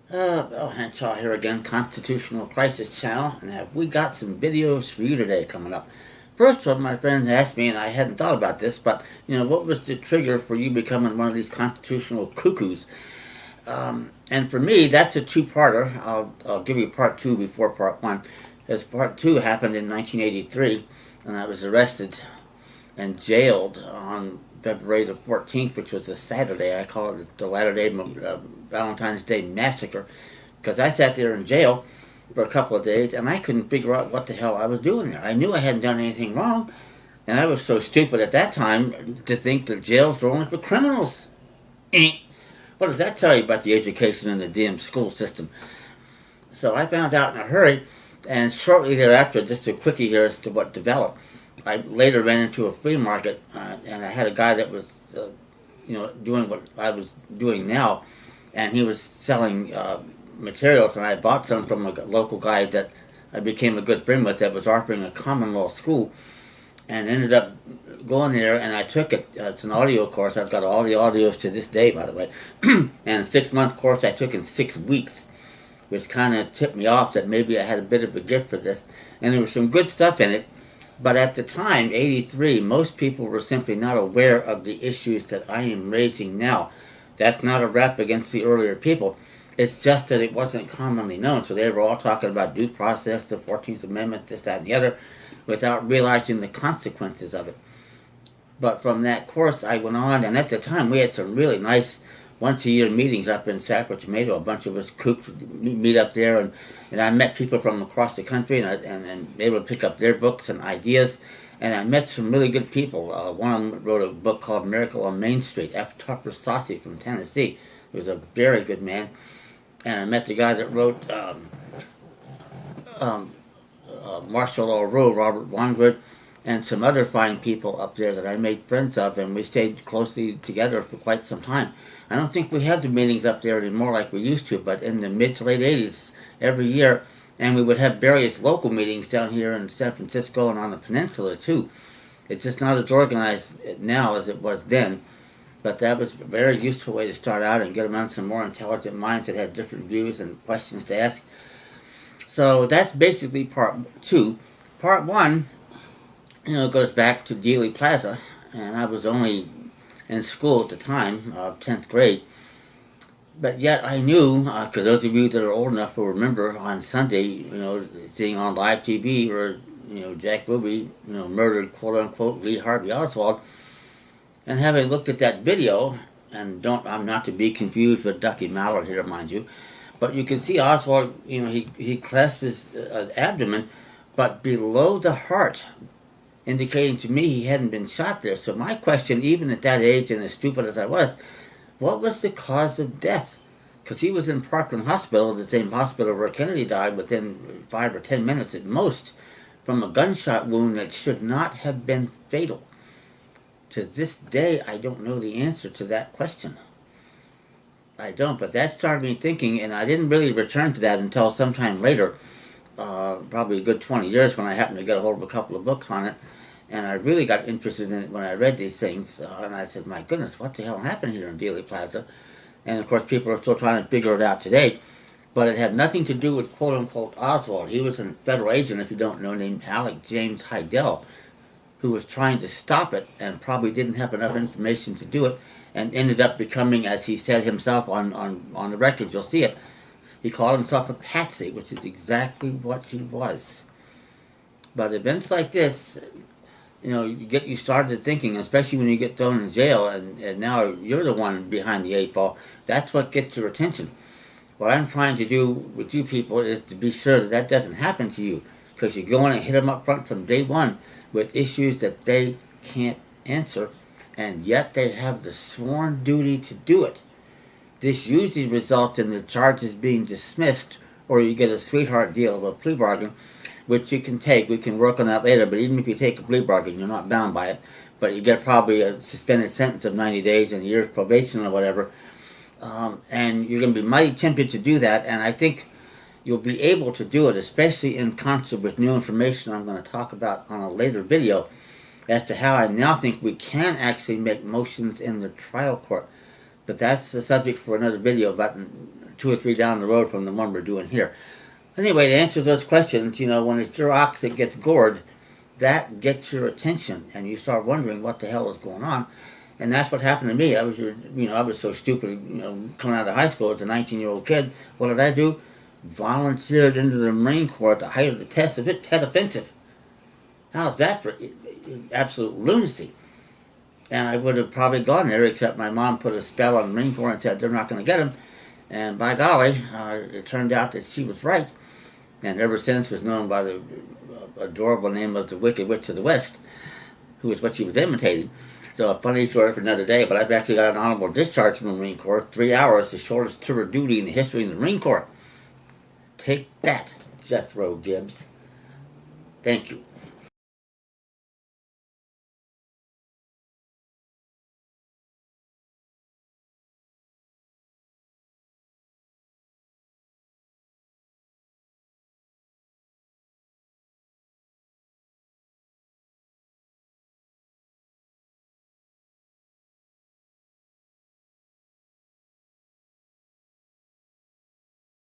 Bill Henshaw here again, Constitutional Crisis Channel, and have we got some videos for you today coming up. First one, my friends asked me, and I hadn't thought about this, but, what was the trigger for you becoming one of these constitutional cuckoos? And for me, that's a two-parter. I'll give you part two before part one. As part two happened in 1983, and I was arrested and jailed on February the 14th, which was a Saturday. I call it the Latter-day Valentine's Day Massacre, because I sat there in jail for a couple of days, and I couldn't figure out what the hell I was doing there. I knew I hadn't done anything wrong, and I was so stupid at that time to think that jails were only for criminals. What does that tell you about the education in the damn school system? So I found out in a hurry, and shortly thereafter, just a quickie here as to what developed. I later ran into a flea market, and I had a guy that was, doing what I was doing now, and he was selling materials, and I bought some from a local guy that I became a good friend with that was offering a common law school, and ended up going there, and I took it. It's an audio course. I've got all the audios to this day, by the way, and a 6-month course I took in 6 weeks, which kind of tipped me off that maybe I had a bit of a gift for this, and there was some good stuff in it. But at the time, 83, most people were simply not aware of the issues that I am raising now. That's not a rap against the earlier people. It's just that it wasn't commonly known. So they were all talking about due process, the 14th Amendment, this, that, and the other, without realizing the consequences of it. But from that course, I went on, and at the time, we had some really nice once-a-year meetings up in Sacramento. A bunch of us cooks would meet up there, and I met people from across the country, and able to pick up their books and ideas. And I met some really good people. One of them wrote a book called Miracle on Main Street, F. Tupper Saucy from Tennessee. He was a very good man. And I met the guy that wrote Martial Law Rule, Robert Wongard, and some other fine people up there that I made friends of, and we stayed closely together for quite some time. I don't think we have the meetings up there anymore like we used to, but in the mid to late 80s, every year, and we would have various local meetings down here in San Francisco and on the peninsula too. It's just not as organized now as it was then, but that was a very useful way to start out and get around some more intelligent minds that had different views and questions to ask. So that's basically part two. Part one, goes back to Dealey Plaza, and I was only in school at the time, 10th grade. But yet I knew, because those of you that are old enough will remember on Sunday, seeing on live TV where, Jack Ruby, murdered, quote-unquote, Lee Harvey Oswald. And having looked at that video, and I'm not to be confused with Ducky Mallard here, mind you, but you can see Oswald, he clasped his abdomen, but below the heart, indicating to me he hadn't been shot there. So my question, even at that age and as stupid as I was, what was the cause of death? Because he was in Parkland Hospital, the same hospital where Kennedy died within 5 or 10 minutes at most, from a gunshot wound that should not have been fatal. To this day, I don't know the answer to that question. I don't, but that started me thinking, and I didn't really return to that until sometime later, probably a good 20 years when I happened to get a hold of a couple of books on it. And I really got interested in it when I read these things, and I said, my goodness, what the hell happened here in Dealey Plaza? And of course, people are still trying to figure it out today, but it had nothing to do with quote-unquote Oswald. He was a federal agent, if you don't know, named Alec James Heidel, who was trying to stop it and probably didn't have enough information to do it, and ended up becoming, as he said himself on the records, you'll see it, he called himself a patsy, which is exactly what he was. But events like this, get you started thinking, especially when you get thrown in jail, and now you're the one behind the 8 ball. That's what gets your attention. What I'm trying to do with you people is to be sure that doesn't happen to you, because you go in and hit them up front from day one with issues that they can't answer, and yet they have the sworn duty to do it. This usually results in the charges being dismissed, or you get a sweetheart deal of a plea bargain, which you can take. We can work on that later, but even if you take a plea bargain, you're not bound by it. But you get probably a suspended sentence of 90 days and a year's probation or whatever. And you're going to be mighty tempted to do that, and I think you'll be able to do it, especially in concert with new information I'm going to talk about on a later video as to how I now think we can actually make motions in the trial court. But that's the subject for another video, about 2 or 3 down the road from the one we're doing here. Anyway, to answer those questions, when it's your ox that gets gored, that gets your attention, and you start wondering what the hell is going on. And that's what happened to me. I was so stupid, coming out of high school as a 19-year-old kid. What did I do? Volunteered into the Marine Corps at the height of the Tet Offensive. How's that for absolute lunacy? And I would have probably gone there, except my mom put a spell on the Marine Corps and said they're not going to get him. And by golly, it turned out that she was right. And ever since was known by the adorable name of the Wicked Witch of the West, who is what she was imitating. So a funny story for another day, but I've actually got an honorable discharge from the Marine Corps, 3 hours, the shortest tour of duty in the history of the Marine Corps. Take that, Jethro Gibbs. Thank you.